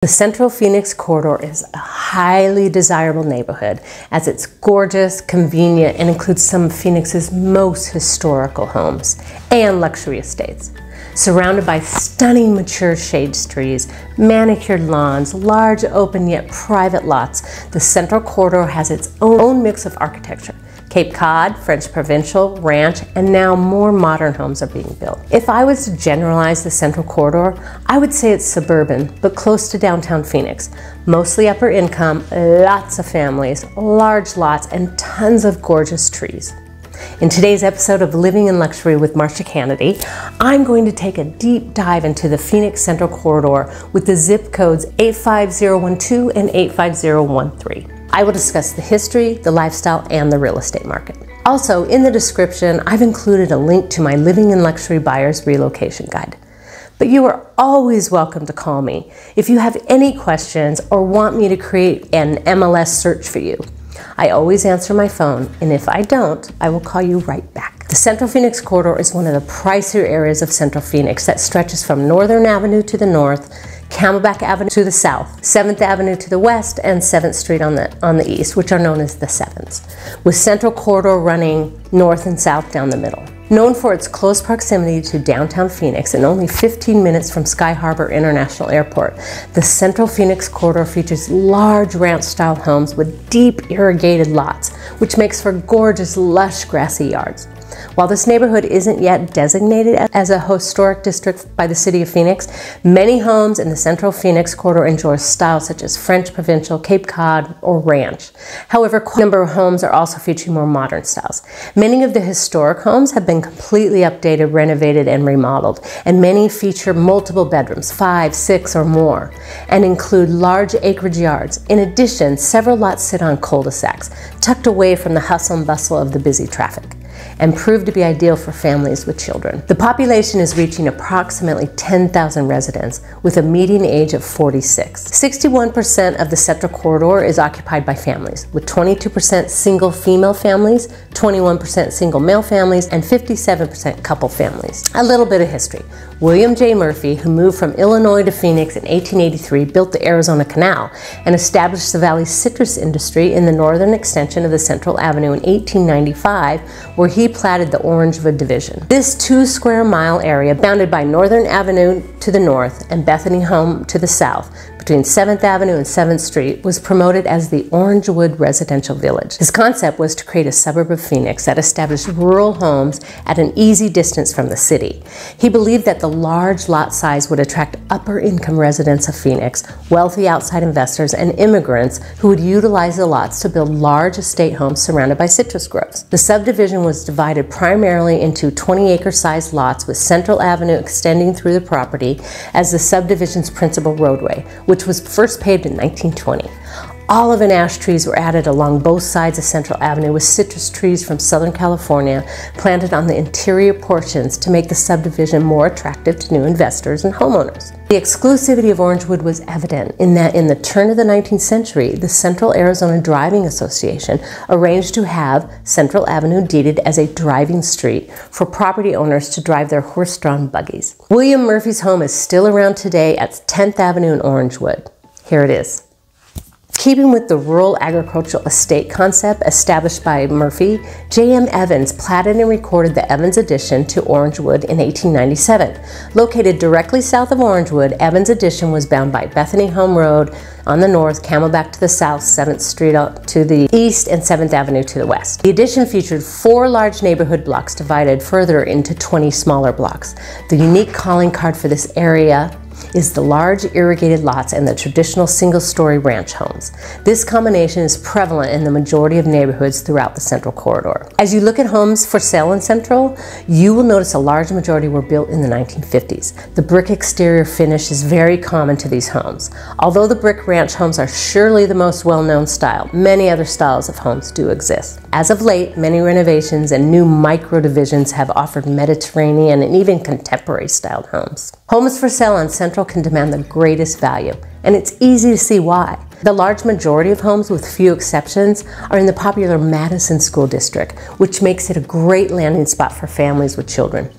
The Central Phoenix corridor is a highly desirable neighborhood as it's gorgeous, convenient, and includes some of Phoenix's most historical homes and luxury estates. Surrounded by stunning mature shade trees, manicured lawns, large open yet private lots, the Central corridor has its own mix of architecture. Cape Cod, French Provincial, Ranch, and now more modern homes are being built. If I was to generalize the Central corridor, I would say it's suburban, but close to downtown Phoenix. Mostly upper income, lots of families, large lots, and tons of gorgeous trees. In today's episode of Living in Luxury with Marcia Canady, I'm going to take a deep dive into the Phoenix Central corridor with the zip codes 85012 and 85013. I will discuss the history, the lifestyle, and the real estate market. Also, in the description, I've included a link to my Living in Luxury Buyer's Relocation Guide. But you are always welcome to call me if you have any questions or want me to create an MLS search for you. I always answer my phone, and if I don't, I will call you right back. The Central Phoenix corridor is one of the pricier areas of Central Phoenix that stretches from Northern Avenue to the north, Camelback Avenue to the south, 7th Avenue to the west, and 7th Street on the east, which are known as the Sevens, with Central Corridor running north and south down the middle. Known for its close proximity to downtown Phoenix and only 15 minutes from Sky Harbor International Airport, the Central Phoenix corridor features large ranch-style homes with deep irrigated lots, which makes for gorgeous, lush, grassy yards. While this neighborhood isn't yet designated as a historic district by the city of Phoenix, many homes in the Central Phoenix corridor enjoy styles such as French Provincial, Cape Cod, or Ranch. However, quite a number of homes are also featuring more modern styles. Many of the historic homes have been completely updated, renovated, and remodeled, and many feature multiple bedrooms, 5, 6, or more, and include large acreage yards. In addition, several lots sit on cul-de-sacs, tucked away from the hustle and bustle of the busy traffic, and prove to be ideal for families with children. The population is reaching approximately 10,000 residents with a median age of 46. 61% of the Central corridor is occupied by families, with 22% single female families, 21% single male families, and 57% couple families. A little bit of history. William J. Murphy, who moved from Illinois to Phoenix in 1883, built the Arizona Canal and established the valley's citrus industry in the northern extension of the Central Avenue in 1895, where he platted the Orangewood Division. This 2-square-mile area, bounded by Northern Avenue to the north and Bethany Home to the south, between 7th Avenue and 7th Street, was promoted as the Orangewood Residential Village. His concept was to create a suburb of Phoenix that established rural homes at an easy distance from the city. He believed that the large lot size would attract upper-income residents of Phoenix, wealthy outside investors, and immigrants who would utilize the lots to build large estate homes surrounded by citrus groves. The subdivision was divided primarily into 20-acre-sized lots with Central Avenue extending through the property as the subdivision's principal roadway, which was first paved in 1920. Olive and ash trees were added along both sides of Central Avenue, with citrus trees from Southern California planted on the interior portions to make the subdivision more attractive to new investors and homeowners. The exclusivity of Orangewood was evident in that in the turn of the 19th century, the Central Arizona Driving Association arranged to have Central Avenue deeded as a driving street for property owners to drive their horse-drawn buggies. William Murphy's home is still around today at 10th Avenue in Orangewood. Here it is. Keeping with the rural agricultural estate concept established by Murphy, J.M. Evans platted and recorded the Evans Addition to Orangewood in 1897. Located directly south of Orangewood, Evans Addition was bound by Bethany Home Road on the north, Camelback to the south, 7th Street to the east, and 7th Avenue to the west. The addition featured 4 large neighborhood blocks divided further into 20 smaller blocks. The unique calling card for this area is the large irrigated lots and the traditional single-story ranch homes. This combination is prevalent in the majority of neighborhoods throughout the Central corridor. As you look at homes for sale in Central, you will notice a large majority were built in the 1950s. The brick exterior finish is very common to these homes. Although the brick ranch homes are surely the most well-known style, many other styles of homes do exist. As of late, many renovations and new micro-divisions have offered Mediterranean and even contemporary-styled homes. Homes for sale on Central can demand the greatest value, and it's easy to see why. The large majority of homes, with few exceptions, are in the popular Madison School District, which makes it a great landing spot for families with children.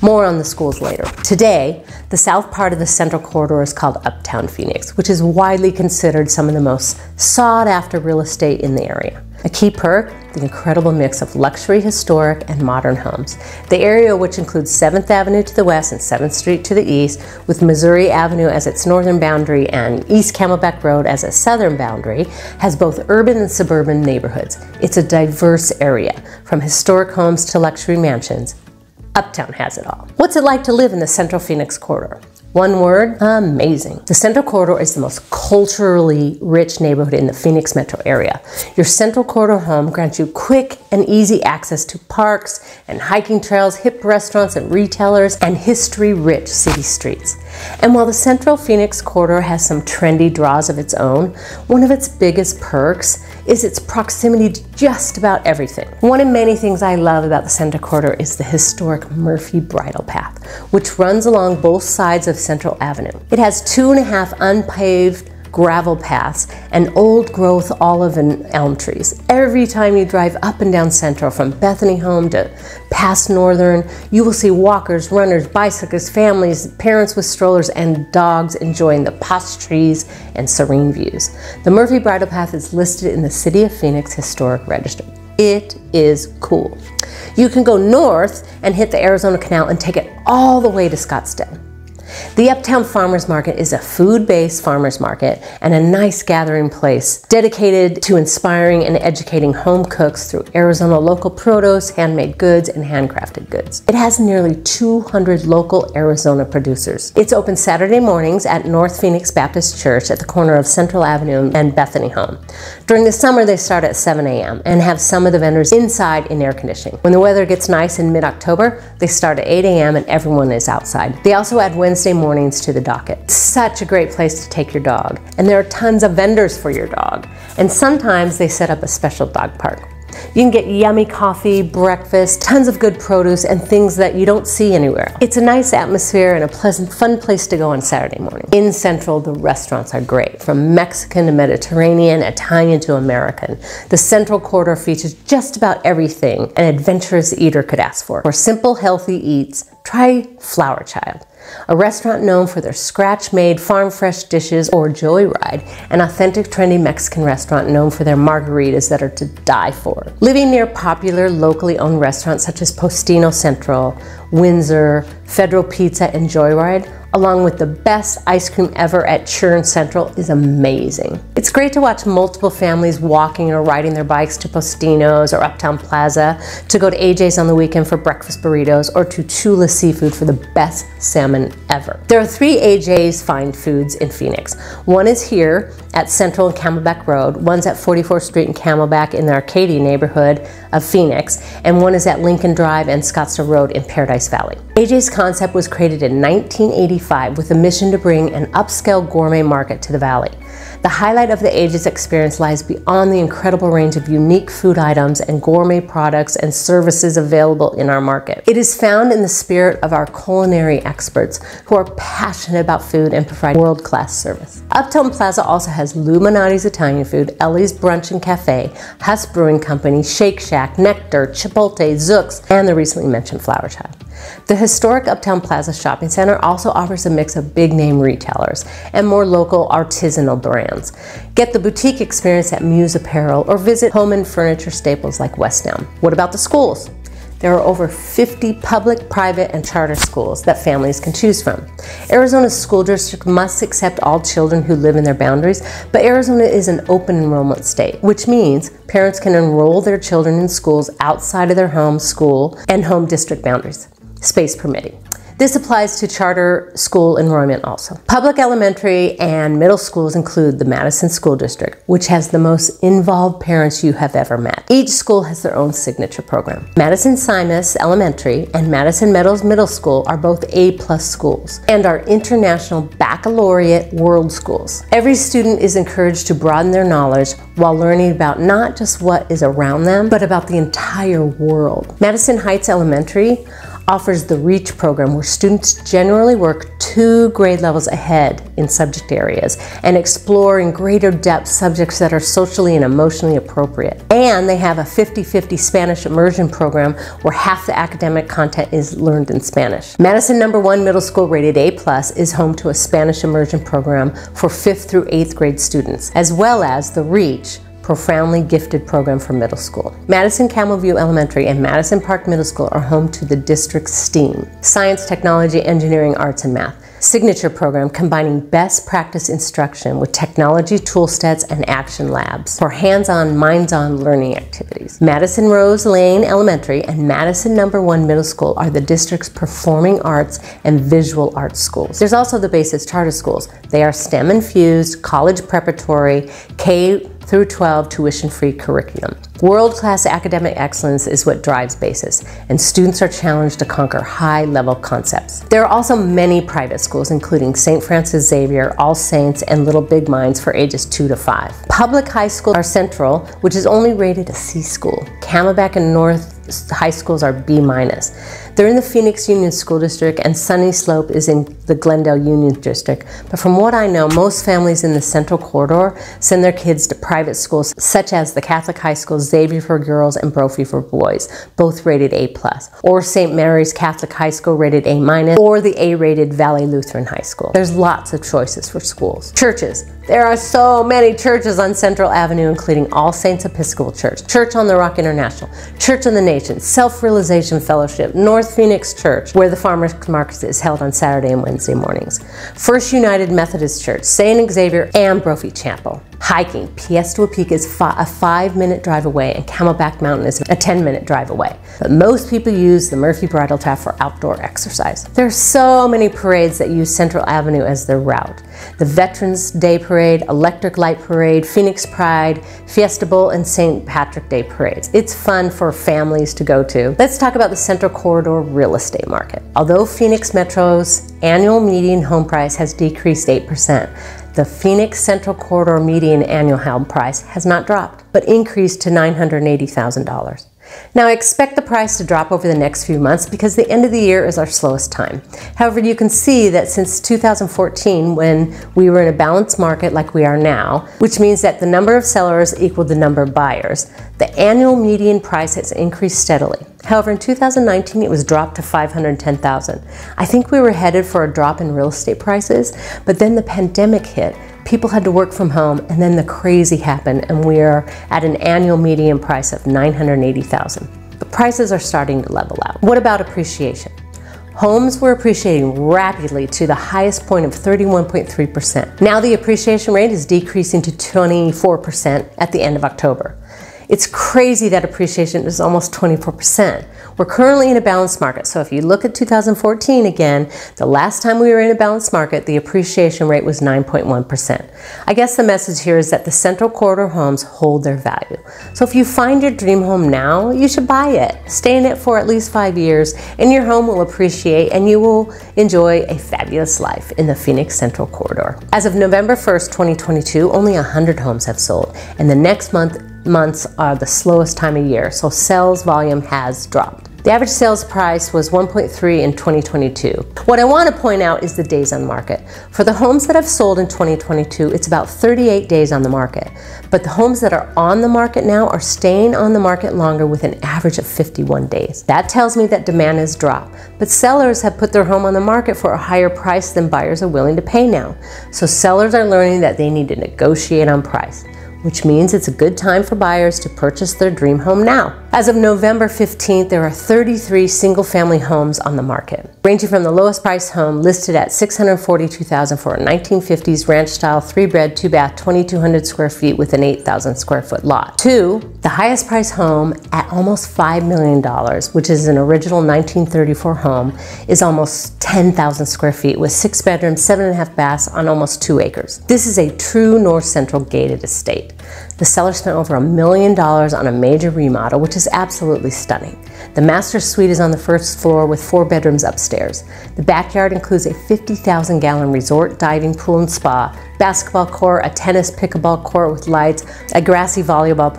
More on the schools later. Today, the south part of the Central Corridor is called Uptown Phoenix, which is widely considered some of the most sought-after real estate in the area. A key perk, the incredible mix of luxury, historic, and modern homes. The area, which includes 7th Avenue to the west and 7th Street to the east, with Missouri Avenue as its northern boundary and East Camelback Road as its southern boundary, has both urban and suburban neighborhoods. It's a diverse area, from historic homes to luxury mansions. Uptown has it all. What's it like to live in the Central Phoenix Corridor? One word, amazing. The Central Corridor is the most culturally rich neighborhood in the Phoenix metro area. Your Central Corridor home grants you quick and easy access to parks and hiking trails, hip restaurants and retailers, and history-rich city streets. And while the Central Phoenix Corridor has some trendy draws of its own, one of its biggest perks is its proximity to just about everything. One of many things I love about the Central Corridor is the historic Murphy Bridle Path, which runs along both sides of Central Avenue. It has 2.5 unpaved gravel paths and old growth olive and elm trees. Every time you drive up and down Central from Bethany Home to past Northern, you will see walkers, runners, bicyclists, families, parents with strollers, and dogs enjoying the posh trees and serene views. The Murphy Bridle Path is listed in the City of Phoenix Historic Register. It is cool. You can go north and hit the Arizona Canal and take it all the way to Scottsdale. The Uptown Farmers Market is a food-based farmers market and a nice gathering place dedicated to inspiring and educating home cooks through Arizona local produce, handmade goods, and handcrafted goods. It has nearly 200 local Arizona producers. It's open Saturday mornings at North Phoenix Baptist Church at the corner of Central Avenue and Bethany Home. During the summer, they start at 7 a.m. and have some of the vendors inside in air conditioning. When the weather gets nice in mid-October, they start at 8 a.m. and everyone is outside. They also add Wednesday mornings to the docket. Such a great place to take your dog. And there are tons of vendors for your dog. And sometimes they set up a special dog park. You can get yummy coffee, breakfast, tons of good produce, and things that you don't see anywhere else. It's a nice atmosphere and a pleasant, fun place to go on Saturday morning. In Central, the restaurants are great. From Mexican to Mediterranean, Italian to American. The Central Corridor features just about everything an adventurous eater could ask for. For simple, healthy eats, try Flower Child, a restaurant known for their scratch-made, farm-fresh dishes, or Joyride, an authentic, trendy Mexican restaurant known for their margaritas that are to die for. Living near popular, locally owned restaurants such as Postino Central, Windsor, Federal Pizza, and Joyride, along with the best ice cream ever at Churn Central, is amazing. It's great to watch multiple families walking or riding their bikes to Postino's or Uptown Plaza, to go to AJ's on the weekend for breakfast burritos, or to Chula Seafood for the best salmon ever. There are 3 AJ's Fine Foods in Phoenix. One is here at Central and Camelback Road, one's at 44th Street and Camelback in the Arcadia neighborhood of Phoenix, and one is at Lincoln Drive and Scottsdale Road in Paradise Valley. AJ's concept was created in 1985 with a mission to bring an upscale gourmet market to the valley. The highlight of the AJ's experience lies beyond the incredible range of unique food items and gourmet products and services available in our market. It is found in the spirit of our culinary experts who are passionate about food and provide world-class service. Uptown Plaza also has Luminati's Italian Food, Ellie's Brunch and Cafe, Huss Brewing Company, Shake Shack, Nectar, Chipotle, Zook's, and the recently mentioned Flower Child. The historic Uptown Plaza Shopping Center also offers a mix of big-name retailers and more local artisanal brands. Get the boutique experience at Muse Apparel or visit home and furniture staples like West Elm. What about the schools? There are over 50 public, private, and charter schools that families can choose from. Arizona's school district must accept all children who live in their boundaries, but Arizona is an open enrollment state, which means parents can enroll their children in schools outside of their home school and home district boundaries, space permitting. This applies to charter school enrollment also. Public elementary and middle schools include the Madison School District, which has the most involved parents you have ever met. Each school has their own signature program. Madison Simus Elementary and Madison Meadows Middle School are both A+ schools and are international baccalaureate world schools. Every student is encouraged to broaden their knowledge while learning about not just what is around them, but about the entire world. Madison Heights Elementary offers the REACH program, where students generally work 2 grade levels ahead in subject areas and explore in greater depth subjects that are socially and emotionally appropriate. And they have a 50-50 Spanish immersion program where half the academic content is learned in Spanish. Madison #1 Middle School rated A+ is home to a Spanish immersion program for 5th through 8th grade students, as well as the REACH Profoundly Gifted program for middle school. Madison Camelview Elementary and Madison Park Middle School are home to the district's STEAM, Science, Technology, Engineering, Arts, and Math signature program, combining best practice instruction with technology toolsets and action labs for hands-on, minds-on learning activities. Madison Rose Lane Elementary and Madison #1 Middle School are the district's performing arts and visual arts schools. There's also the Basis Charter Schools. They are STEM infused, college preparatory, K through 12 tuition-free curriculum. World-class academic excellence is what drives Basis, and students are challenged to conquer high-level concepts. There are also many private schools, including St. Francis Xavier, All Saints, and Little Big Minds for ages 2 to 5. Public high schools are Central, which is only rated a C school. Camelback and North high schools are B-. They're in the Phoenix Union School District, and Sunny Slope is in the Glendale Union District. But from what I know, most families in the Central Corridor send their kids to private schools such as the Catholic high schools Xavier for girls and Brophy for boys, both rated A+, or St. Mary's Catholic High School rated A-, or the A-rated Valley Lutheran High School. There's lots of choices for schools. Churches. There are so many churches on Central Avenue, including All Saints Episcopal Church, Church on the Rock International, Church of the Nation, Self-Realization Fellowship, North Phoenix Church, where the Farmers Market is held on Saturday and Wednesday mornings, First United Methodist Church, St. Xavier, and Brophy Chapel. Hiking. Piesta Peak is a 5-minute drive away, and Camelback Mountain is a 10-minute drive away. But most people use the Murphy Bridle Path for outdoor exercise. There are so many parades that use Central Avenue as their route. The Veterans Day Parade, Electric Light Parade, Phoenix Pride, Fiesta Bowl, and St. Patrick Day parades. It's fun for families to go to. Let's talk about the Central Corridor real estate market. Although Phoenix Metro's annual median home price has decreased 8%, the Phoenix Central Corridor median annual home price has not dropped, but increased to $980,000. Now, I expect the price to drop over the next few months because the end of the year is our slowest time. However, you can see that since 2014, when we were in a balanced market like we are now, which means that the number of sellers equaled the number of buyers, the annual median price has increased steadily. However, in 2019, it was dropped to $510,000. I think we were headed for a drop in real estate prices, but then the pandemic hit. People had to work from home, and then the crazy happened, and we are at an annual median price of $980,000. The prices are starting to level out. What about appreciation? Homes were appreciating rapidly to the highest point of 31.3%. Now the appreciation rate is decreasing to 24% at the end of October. It's crazy that appreciation is almost 24%. We're currently in a balanced market, so if you look at 2014 again, the last time we were in a balanced market, the appreciation rate was 9.1%. I guess the message here is that the Central Corridor homes hold their value. So if you find your dream home now, you should buy it. Stay in it for at least 5 years, and your home will appreciate, and you will enjoy a fabulous life in the Phoenix Central Corridor. As of November 1st, 2022, only 100 homes have sold, and the next months are the slowest time of year, so sales volume has dropped. The average sales price was 1.3 in 2022. What I want to point out is the days on market. For the homes that have sold in 2022, it's about 38 days on the market. But the homes that are on the market now are staying on the market longer with an average of 51 days. That tells me that demand has dropped, but sellers have put their home on the market for a higher price than buyers are willing to pay now. So sellers are learning that they need to negotiate on price, which means it's a good time for buyers to purchase their dream home now. As of November 15th, there are 33 single-family homes on the market, ranging from the lowest price home listed at $642,000 for a 1950s ranch-style 3-bed, 2-bath, 2,200 square feet with an 8,000 square foot lot, to the highest price home at almost $5 million, which is an original 1934 home, is almost 10,000 square feet with 6 bedrooms, 7.5 baths on almost 2 acres. This is a true North Central gated estate. The seller spent over $1 million on a major remodel, which is absolutely stunning. The master suite is on the first floor with 4 bedrooms upstairs. The backyard includes a 50,000-gallon resort, diving pool and spa, basketball court, a tennis pickleball court with lights, a grassy volleyball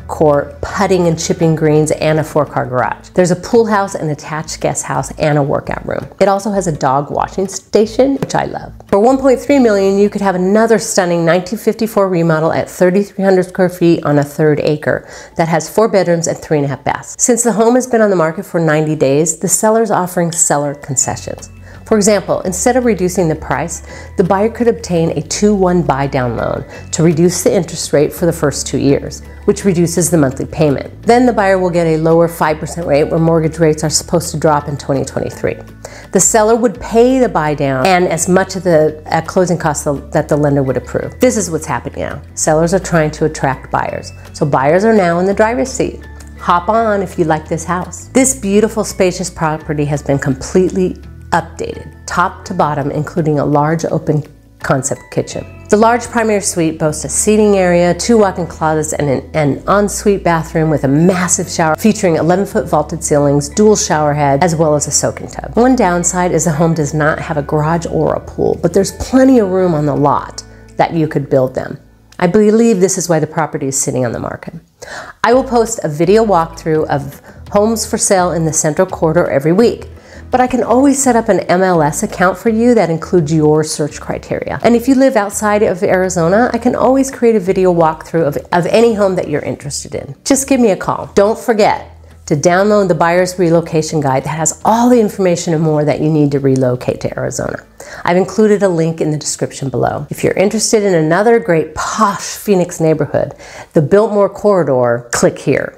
court, putting and chipping greens, and a 4-car garage. There's a pool house, an attached guest house, and a workout room. It also has a dog washing station, which I love. For $1.3 million, you could have another stunning 1954 remodel at 3,300 square feet on a 1/3 acre that has 4 bedrooms and 3.5 baths. Since the home has been on the market for 90 days, the seller is offering seller concessions. For example, instead of reducing the price, the buyer could obtain a 2-1 buy-down loan to reduce the interest rate for the first 2 years, which reduces the monthly payment. Then the buyer will get a lower 5% rate where mortgage rates are supposed to drop in 2023. The seller would pay the buy-down and as much of the closing costs that the lender would approve. This is what's happening now. Sellers are trying to attract buyers. So buyers are now in the driver's seat. Hop on if you like this house. This beautiful, spacious property has been completely updated, top to bottom, including a large open concept kitchen. The large primary suite boasts a seating area, 2 walk-in closets, and an ensuite bathroom with a massive shower featuring 11-foot vaulted ceilings, dual shower head, as well as a soaking tub. One downside is the home does not have a garage or a pool, but there's plenty of room on the lot that you could build them. I believe this is why the property is sitting on the market. I will post a video walkthrough of homes for sale in the Central Corridor every week. But I can always set up an MLS account for you that includes your search criteria. And if you live outside of Arizona, I can always create a video walkthrough of any home that you're interested in. Just give me a call. Don't forget to download the Buyer's Relocation Guide that has all the information and more that you need to relocate to Arizona. I've included a link in the description below. If you're interested in another great posh Phoenix neighborhood, the Biltmore Corridor, click here.